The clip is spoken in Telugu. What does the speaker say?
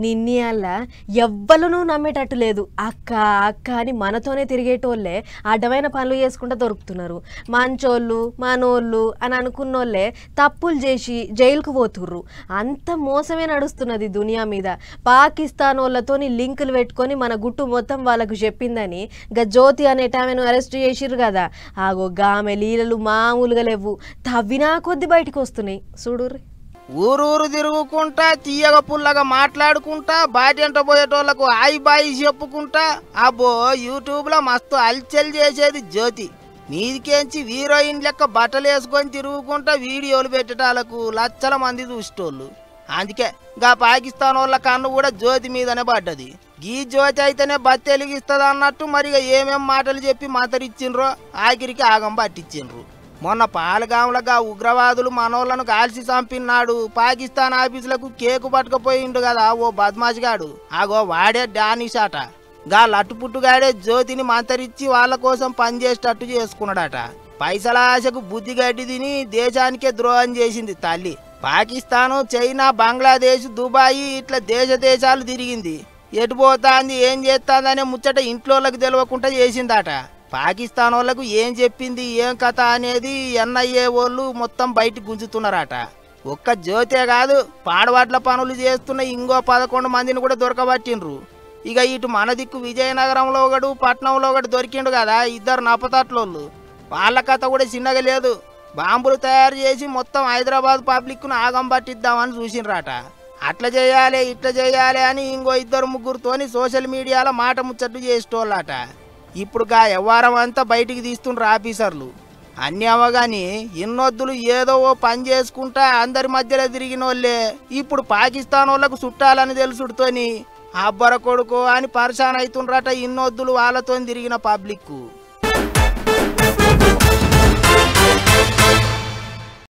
నిన్నీయాల ఎవ్వలను నమ్మేటట్టు లేదు. అక్క అక్క అని మనతోనే తిరిగేటోళ్ళే అడ్డమైన పనులు చేసుకుంటూ దొరుకుతున్నారు. మంచోళ్ళు మనోళ్ళు అని అనుకున్నోళ్ళే తప్పులు చేసి జైలుకు పోతుర్రు. అంత మోసమే నడుస్తున్నది దునియా మీద. పాకిస్తాన్ వాళ్ళతోని లింకులు పెట్టుకొని మన గుట్టు మొత్తం వాళ్ళకు చెప్పిందని జ్యోతి అనేటామెను అరెస్ట్ చేసిర్రు కదా. ఆగో గామె లీలలు మామూలుగా లేవు. తవ్వినా కొద్ది బయటకు వస్తున్నాయి చూడుర్రి. ఊరూరు తిరుగుకుంటా తీయగ పుల్లగా మాట్లాడుకుంటా బాటెంట పోయేటోళ్లకు ఆయి బాయి చెప్పుకుంటా అబ్బో యూట్యూబ్లో మస్తు అల్చల్ చేసేది జ్యోతి. మీదికేంచి హీరోయిన్ లెక్క బట్టలు వేసుకొని తిరుగుకుంటా వీడియోలు పెట్టేటాలకు లక్షల మంది చూసేటోళ్ళు. అందుకే గా పాకిస్తాన్ వాళ్ళ కన్ను కూడా జ్యోతి మీదనే పడ్డది. గీ జ్యోతి అయితేనే బతి వెలిగిస్తుంది అన్నట్టు మరిగా ఏమేం మాటలు చెప్పి మాతరిచ్చిండ్రో ఆఖరికి ఆగం పట్టించిండ్రు. మొన్న పాలగాములగా ఉగ్రవాదులు మనోళ్లను కాల్చి చంపినాడు. పాకిస్తాన్ ఆఫీసులకు కేకు పట్టుకపోయిండు కదా ఓ బద్మాష్గాడు. ఆగో వాడే డానిష్ అట. గా లట్టుపుట్టుగాడే జ్యోతిని మంతరిచ్చి వాళ్ళ కోసం పనిచేసేటట్టు చేసుకున్నాడట. పైసల ఆశకు బుద్ధి గడ్డి తిని దేశానికే ద్రోహం చేసింది తల్లి. పాకిస్తాను, చైనా, బంగ్లాదేశ్, దుబాయి ఇట్లా దేశాలు తిరిగింది. ఎటు పోతాంది ఏం చేస్తాందనే ముచ్చట ఇంట్లోకి తెలియకుండా చేసిందట. పాకిస్తాన్ వాళ్ళకు ఏం చెప్పింది ఏం కథ అనేది ఎన్ఐఏ వాళ్ళు మొత్తం బయట గుంజుతున్నారట. ఒక్క జ్యోతే కాదు పాడవాట్ల పనులు చేస్తున్న ఇంకో 11 మందిని కూడా దొరకబట్టిండ్రు. ఇక ఇటు మన దిక్కు విజయనగరంలో ఒకడు పట్నంలో ఒకటి దొరికిండు కదా, ఇద్దరు నప్పతట్లోళ్ళు. వాళ్ళ కథ కూడా చిన్నగా లేదు. బాంబులు తయారు చేసి మొత్తం హైదరాబాద్ పబ్లిక్ను ఆగం పట్టిద్దామని చూసిండ్రట. అట్లా చేయాలి ఇట్లా చేయాలి అని ఇంకో 2-3తోని సోషల్ మీడియాలో మాట ముచ్చట్లు చేసేటోళ్ళట. ఇప్పుడు గా వ్యవహారం అంతా బయటికి తీస్తుండ్రు ఆఫీసర్లు. అన్నీ అవగాని ఇన్నొద్దులు ఏదో ఓ పని చేసుకుంటా అందరి మధ్యలో తిరిగిన వాళ్ళే ఇప్పుడు పాకిస్తాన్ వాళ్ళకు చుట్టాలని తెలుసుడుతోని అబ్బర కొడుకో అని పరిశాన్ అవుతుండ్రట ఇన్నొద్దులు వాళ్ళతో తిరిగిన పబ్లిక్.